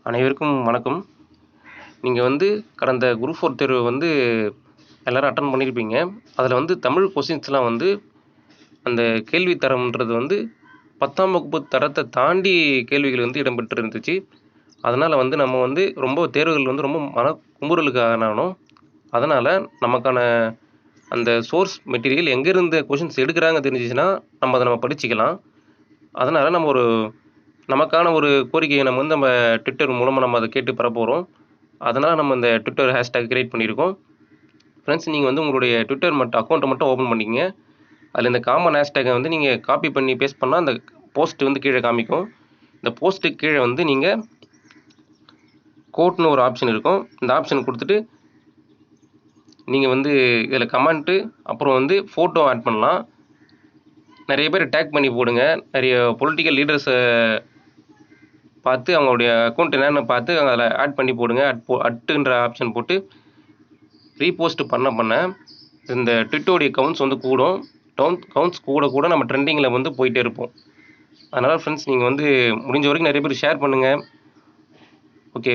அனைவருக்கும் வணக்கம். நீங்க வந்து கடந்த குரூப் 4 தேர்வு வந்து எல்லாரும் அட்டெண்ட் பண்ணியிருப்பீங்க. அதில வந்து தமிழ் கொஸ்டின்ஸ்லாம் வந்து அந்த கேள்வி தரம்ன்றது வந்து 10ஆம் வகுப்பு தரத்த தாண்டி கேள்விகள் வந்து இடம்பெற்று இருந்துச்சு. அதனால வந்து நம்ம வந்து ரொம்ப தேர்வுகள் வந்து ரொம்ப குமுறலுக்கு ஆளானோம். அதனால நமக்கான அந்த சோர்ஸ் மெட்டீரியல் எங்கேருந்து கொஸ்டின்ஸ் எடுக்குறாங்க தெரிஞ்சுச்சுன்னா, நம்ம படிச்சுக்கலாம். அதனால நமக்கான ஒரு கோரிக்கைய நம்ம Twitter மூலமா நம்ம அத கேட்டு பெறப்போறோம். அதனால நம்ம இந்த Twitter ஹேஷ்டேக் கிரியேட் பண்ணியிருக்கோம். ஃப்ரெண்ட்ஸ் நீங்க வந்து உங்களுடைய Twitter அக்கவுண்ட்ட மட்டும் ஓப்பன் பண்ணிக்கங்க. அதில இந்த காமன் ஹேஷ்டேக்க வந்து நீங்க காப்பி பண்ணி பேஸ்ட் பண்ணா அந்த போஸ்ட் வந்து கீழ காமிக்கும். இந்த போஸ்ட்டுக்கு கீழ வந்து நீங்க கோட்ன்னு ஒரு ஆப்ஷன் இருக்கும். இந்த ஆப்ஷன் குடுத்துட்டு, நீங்க வந்து இதில கமெண்ட்டு அப்புறம் வந்து ஃபோட்டோ ஆட் பண்ணலாம். நெறைய பேர டேக் பண்ணி போடுங்க. நெறைய பொலிட்டிக்கல் லீடர்ஸ பார்த்து அவங்களுடைய அக்கவுண்ட் என்னன்னு பார்த்து அதில ஆட் பண்ணி போடுங்க. அட்டுன்ற ஆப்ஷன் போட்டு ரீபோஸ்ட் பண்ண இந்த ட்விட்டோடைய கவுண்ட்ஸ் வந்து கூடும். கவுண்ட்ஸ் கூட நம்ம ட்ரெண்டிங்கில வந்து போயிட்டே இருப்போம். அதனால ஃப்ரெண்ட்ஸ் நீங்க வந்து முடிஞ்ச வரைக்கும் நெறைய பேர் ஷேர் பண்ணுங்க. ஓகே.